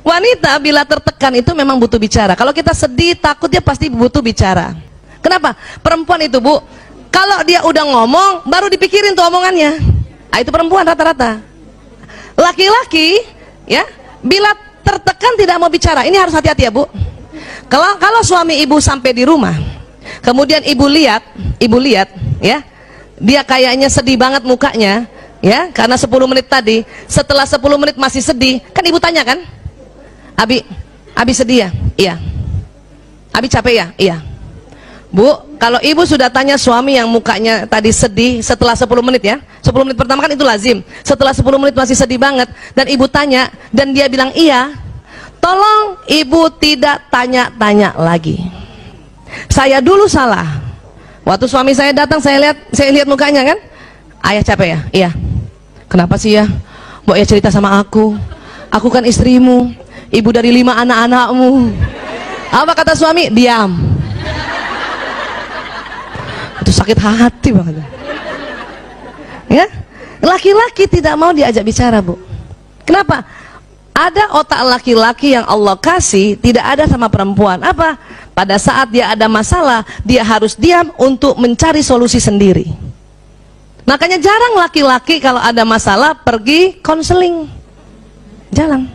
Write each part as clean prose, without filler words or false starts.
Wanita bila tertekan itu memang butuh bicara. Kalau kita sedih, takut, dia pasti butuh bicara. Kenapa? Perempuan itu, Bu, kalau dia udah ngomong, baru dipikirin tuh omongannya. Nah, itu perempuan rata-rata. Laki-laki, ya, bila tertekan tidak mau bicara. Ini harus hati-hati ya, Bu. Kalau suami ibu sampai di rumah, kemudian ibu lihat, ya, dia kayaknya sedih banget mukanya, ya, karena 10 menit tadi. Setelah 10 menit masih sedih, kan ibu tanya kan, Abi sedih ya? Iya. Abi capek ya? Iya. Bu, kalau ibu sudah tanya suami yang mukanya tadi sedih setelah 10 menit ya, 10 menit pertama kan itu lazim, setelah 10 menit masih sedih banget, dan ibu tanya, dan dia bilang iya, tolong ibu tidak tanya-tanya lagi. Saya dulu salah. Waktu suami saya datang, saya lihat mukanya kan, ayah capek ya? Iya. Kenapa sih ya? Mbok ya cerita sama aku kan istrimu, ibu dari 5 anak-anakmu. Apa kata suami? Diam. Itu sakit hati banget ya. Laki-laki tidak mau diajak bicara, Bu. Kenapa? Ada otak laki-laki yang Allah kasih, tidak ada sama perempuan. Apa? Pada saat dia ada masalah, dia harus diam untuk mencari solusi sendiri. Makanya jarang laki-laki kalau ada masalah pergi konseling. Jarang.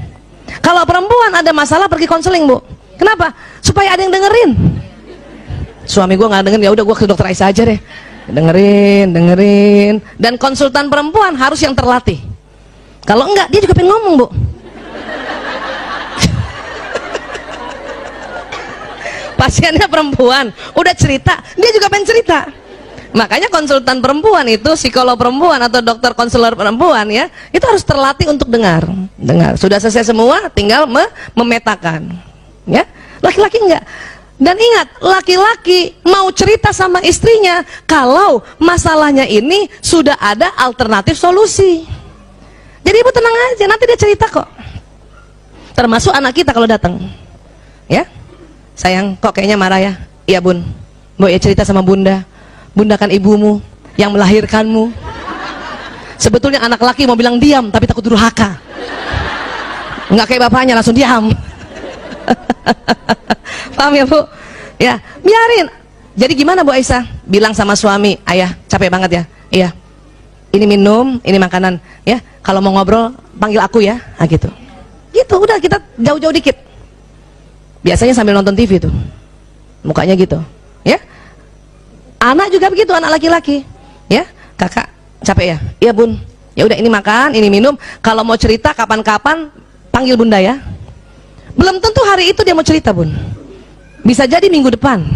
Kalau perempuan ada masalah pergi konseling, Bu. Kenapa? Supaya ada yang dengerin. Suami gue nggak dengerin, ya udah gue ke dokter Aisyah aja deh. Dengerin. Dan konsultan perempuan harus yang terlatih. Kalau enggak, dia juga pengen ngomong, Bu. Pasiennya perempuan, udah cerita, dia juga pengen cerita. Makanya konsultan perempuan itu, psikolog perempuan atau dokter konselor perempuan ya, itu harus terlatih untuk dengar. Sudah selesai semua, tinggal memetakan. Ya, laki-laki enggak. Dan ingat, laki-laki mau cerita sama istrinya kalau masalahnya ini sudah ada alternatif solusi. Jadi ibu tenang aja, nanti dia cerita kok. Termasuk anak kita kalau datang, ya, sayang kok kayaknya marah ya. Iya bun, Mbok ya cerita sama bunda. Bunda kan ibumu yang melahirkanmu. Sebetulnya anak laki mau bilang diam, tapi takut durhaka. Nggak kayak bapaknya langsung diam. Paham ya Bu? Ya, biarin. Jadi gimana Bu Aisyah? Bilang sama suami, ayah capek banget ya. Iya. Ini minum, ini makanan. Ya, kalau mau ngobrol panggil aku ya. Nah gitu. Gitu, udah kita jauh-jauh dikit. Biasanya sambil nonton TV tuh. Mukanya gitu. Ya. Anak juga begitu, anak laki-laki. Ya, kakak capek ya? Iya bun. Ya udah ini makan, ini minum. Kalau mau cerita kapan-kapan panggil bunda ya. Belum tentu hari itu dia mau cerita bun, bisa jadi minggu depan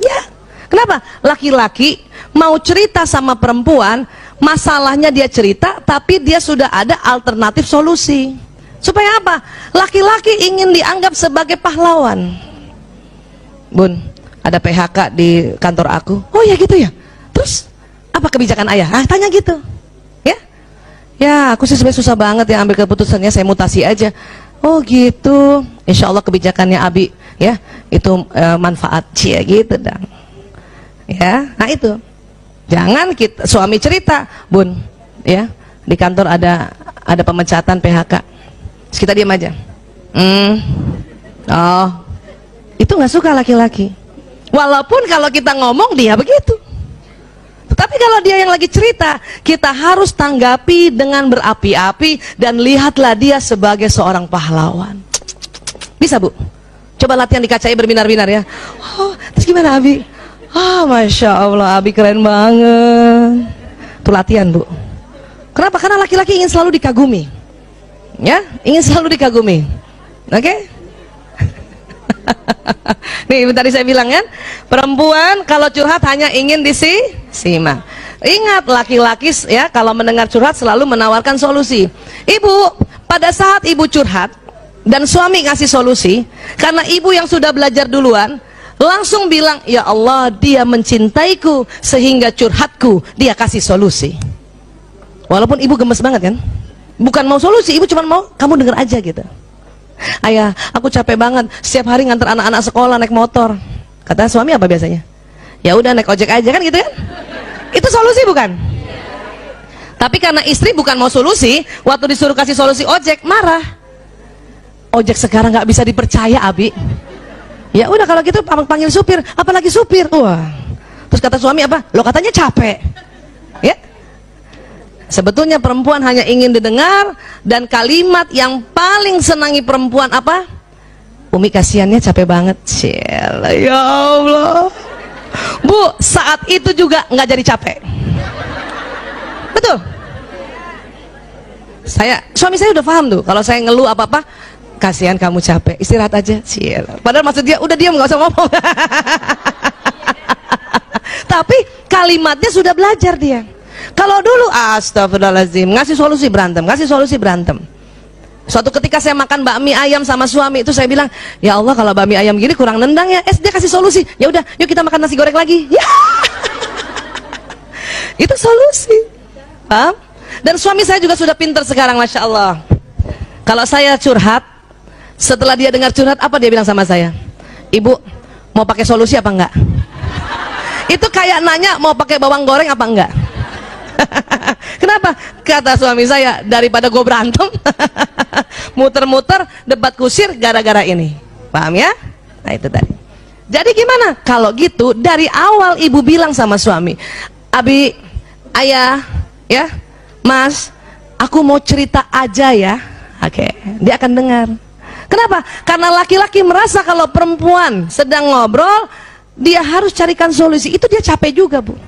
ya. Kenapa? Laki-laki mau cerita sama perempuan, masalahnya dia cerita, tapi dia sudah ada alternatif solusi. Supaya apa? Laki-laki ingin dianggap sebagai pahlawan. Bun, ada PHK di kantor aku. Oh ya gitu ya. Terus apa kebijakan ayah? Ah, tanya gitu ya. Ya aku sih sebenarnya susah banget ya ambil keputusannya, saya mutasi aja. Oh gitu, insya Allah kebijakannya Abi ya itu manfaat cia gitu dong. Ya, nah itu jangan kita suami cerita, bun, ya di kantor ada pemecatan PHK, terus kita diam aja. Oh, itu nggak suka laki-laki. Walaupun kalau kita ngomong dia begitu. Tapi kalau dia yang lagi cerita, kita harus tanggapi dengan berapi-api dan lihatlah dia sebagai seorang pahlawan. Bisa Bu? Coba latihan di kacanya berbinar-binar ya. Oh, terus gimana Abi? Ah, Masya Allah, Abi keren banget. Itu latihan Bu. Kenapa? Karena laki-laki ingin selalu dikagumi. Ya, ingin selalu dikagumi. Oke? Nih tadi saya bilang kan, perempuan kalau curhat hanya ingin disimak. Ingat, laki-laki ya kalau mendengar curhat selalu menawarkan solusi. Ibu, pada saat ibu curhat dan suami ngasih solusi, karena ibu yang sudah belajar duluan, langsung bilang, ya Allah, dia mencintaiku sehingga curhatku dia kasih solusi. Walaupun ibu gemes banget kan, bukan mau solusi, ibu cuma mau kamu denger aja gitu. Ayah, aku capek banget setiap hari nganter anak-anak sekolah naik motor. Kata suami apa biasanya? Ya udah naik ojek aja kan gitu kan? Itu solusi bukan? Tapi karena istri bukan mau solusi, waktu disuruh kasih solusi ojek marah. ojek sekarang nggak bisa dipercaya, Abi. Ya udah kalau gitu panggil supir, apalagi supir. Wah. Terus kata suami apa? Lo katanya capek. Ya. Sebetulnya perempuan hanya ingin didengar, dan kalimat yang paling senangi perempuan apa? Umi kasihannya capek banget. Ciela, ya Allah. Bu, saat itu juga nggak jadi capek. Betul. Suami saya udah paham tuh. Kalau saya ngeluh apa-apa, kasihan kamu capek, istirahat aja. Ciela. Padahal maksud dia, udah diam nggak usah ngomong. Tapi kalimatnya sudah belajar dia. Kalau dulu astagfirullahaladzim, ngasih solusi berantem. Suatu ketika saya makan bakmi ayam sama suami, itu saya bilang, ya Allah kalau bakmi ayam gini kurang nendang ya. Dia kasih solusi, ya udah yuk kita makan nasi goreng lagi. Ya. Itu solusi. Paham? Dan suami saya juga sudah pintar sekarang, Masya Allah. Kalau saya curhat, setelah dia dengar curhat, apa dia bilang sama saya? Ibu, mau pakai solusi apa enggak? Itu kayak nanya mau pakai bawang goreng apa enggak. Kenapa? Kata suami saya, daripada gue berantem muter-muter debat kusir gara-gara ini. Paham ya? Nah itu tadi. Jadi gimana? Kalau gitu dari awal ibu bilang sama suami, Abi, ayah, ya, Mas, aku mau cerita aja ya. Oke, dia akan dengar. Kenapa? Karena laki-laki merasa kalau perempuan sedang ngobrol, dia harus carikan solusi. Itu dia capek juga, Bu.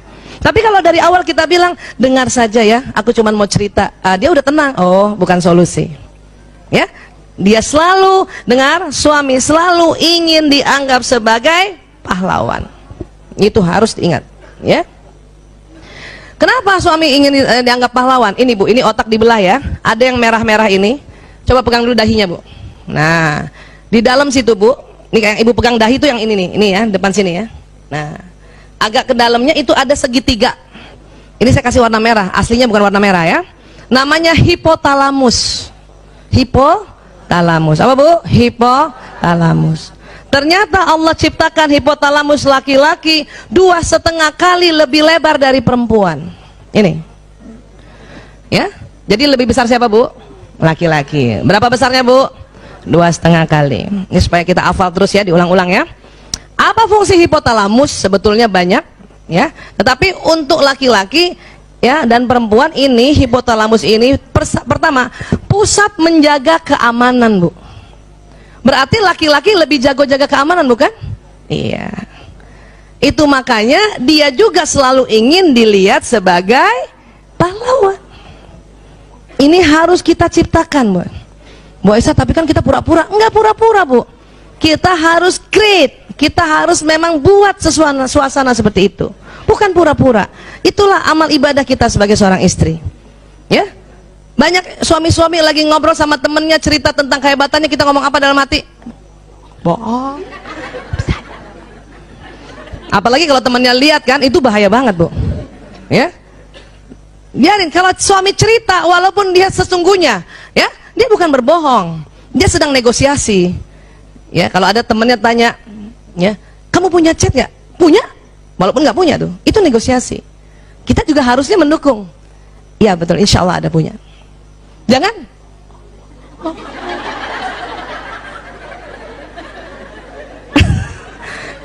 Tapi kalau dari awal kita bilang, dengar saja ya, aku cuma mau cerita, dia udah tenang. Oh, bukan solusi. Ya, dia selalu dengar, suami selalu ingin dianggap sebagai pahlawan. Itu harus diingat. Ya. Kenapa suami ingin dianggap pahlawan? Ini Bu, ini otak dibelah ya. Ada yang merah-merah ini. Coba pegang dulu dahinya Bu. Nah, di dalam situ Bu, ini kayak ibu pegang dahi itu yang ini nih, ini ya, depan sini ya. Nah. Agak ke dalamnya itu ada segitiga. Ini saya kasih warna merah, aslinya bukan warna merah ya. Namanya hipotalamus. Hipotalamus. Apa Bu? Hipotalamus. Ternyata Allah ciptakan hipotalamus laki-laki 2,5 kali lebih lebar dari perempuan. Ini. Ya. Jadi lebih besar siapa Bu? Laki-laki. Berapa besarnya Bu? 2,5 kali. Ini supaya kita hafal terus ya, diulang-ulang ya. Apa fungsi hipotalamus? Sebetulnya banyak ya, tetapi untuk laki-laki ya dan perempuan ini hipotalamus ini pertama pusat menjaga keamanan Bu. Berarti laki-laki lebih jago jaga keamanan bukan? Iya. Itu makanya dia juga selalu ingin dilihat sebagai pahlawan. Ini harus kita ciptakan Bu. Bu Aisyah, tapi kan kita pura-pura. Enggak pura-pura Bu. Kita harus create. Kita harus memang buat suasana seperti itu, bukan pura-pura. Itulah amal ibadah kita sebagai seorang istri. Ya, banyak suami-suami lagi ngobrol sama temennya cerita tentang kehebatannya, kita ngomong apa dalam hati? Bohong. Apalagi kalau temennya lihat kan, itu bahaya banget Bu. Ya, biarin. Kalau suami cerita, walaupun dia sesungguhnya, ya, dia bukan berbohong, dia sedang negosiasi. Ya, kalau ada temennya tanya, ya, kamu punya chat nggak? Punya, walaupun nggak punya tuh, itu negosiasi. Kita juga harusnya mendukung. Ya betul, insya Allah ada punya. Jangan. Oh.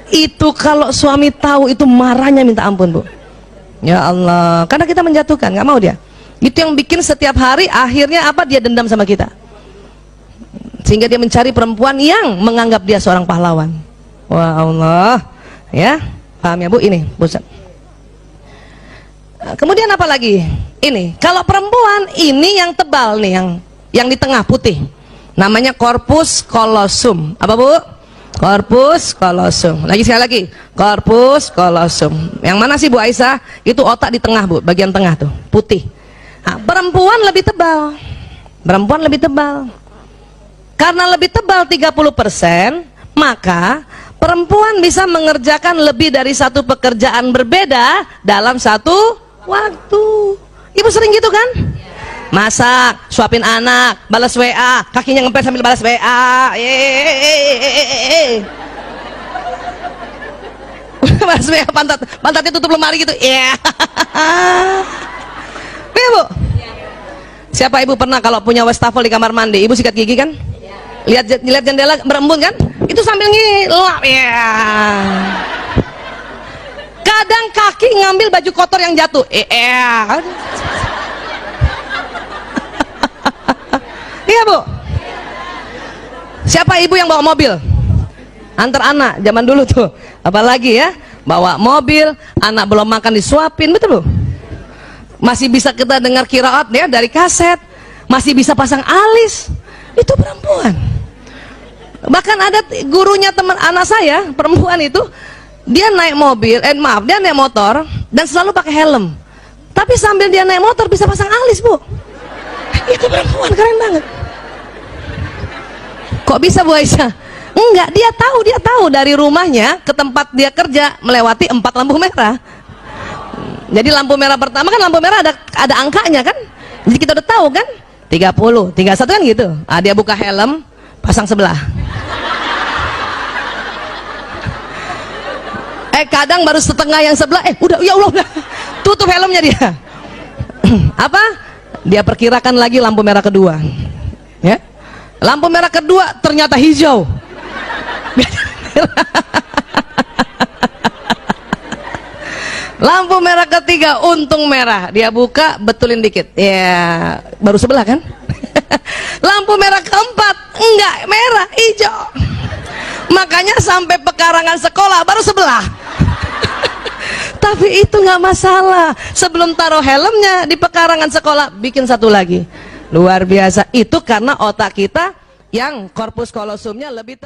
Itu kalau suami tahu itu marahnya minta ampun Bu. Ya Allah, karena kita menjatuhkan, nggak mau dia. Itu yang bikin setiap hari akhirnya apa? Dia dendam sama kita. Sehingga dia mencari perempuan yang menganggap dia seorang pahlawan. Wah Allah, ya, paham ya Bu? Ini pusat. Kemudian apa lagi? Ini, kalau perempuan ini yang tebal nih, yang di tengah putih, namanya corpus callosum. Apa Bu? Corpus callosum. Lagi sekali lagi, corpus callosum. Yang mana sih Bu Aisyah? Itu otak di tengah Bu, bagian tengah tuh, putih. Nah, perempuan lebih tebal. Perempuan lebih tebal. Karena lebih tebal 30%, maka perempuan bisa mengerjakan lebih dari satu pekerjaan berbeda dalam satu waktu. Ibu sering gitu kan? Masak, suapin anak, balas WA, kakinya ngempet sambil balas WA. Balas WA, pantatnya tutup lemari gitu. Ya. Bu. Siapa ibu pernah kalau punya wastafel di kamar mandi, ibu sikat gigi kan? lihat jendela berembun kan, itu sambil ngilap ya. Kadang kaki ngambil baju kotor yang jatuh, iya Bu. Siapa ibu yang bawa mobil antar anak zaman dulu tuh, apalagi ya, bawa mobil, anak belum makan disuapin, betul Bu. Masih bisa kita dengar qiraat ya dari kaset, masih bisa pasang alis, itu perempuan. Bahkan ada gurunya teman anak saya perempuan itu, dia naik mobil, dia naik motor dan selalu pakai helm, tapi sambil dia naik motor bisa pasang alis Bu. Itu perempuan, keren banget. Kok bisa Bu Aisyah? Enggak, dia tahu dari rumahnya ke tempat dia kerja melewati 4 lampu merah. Jadi lampu merah pertama kan, lampu merah ada angkanya kan, jadi kita udah tahu kan, 30, 31 kan gitu. Dia buka helm, pasang sebelah. Kadang baru setengah yang sebelah, udah, ya Allah, udah tutup helmnya dia. Apa? Dia perkirakan lagi lampu merah kedua, ya. Lampu merah kedua ternyata hijau. Lampu merah ketiga untung merah, dia buka betulin dikit, ya baru sebelah kan. Lampu merah keempat enggak merah, hijau. Makanya sampai pekarangan sekolah baru sebelah. Tapi itu nggak masalah, sebelum taruh helmnya di pekarangan sekolah bikin satu lagi. Luar biasa, itu karena otak kita yang korpus kolosumnya lebih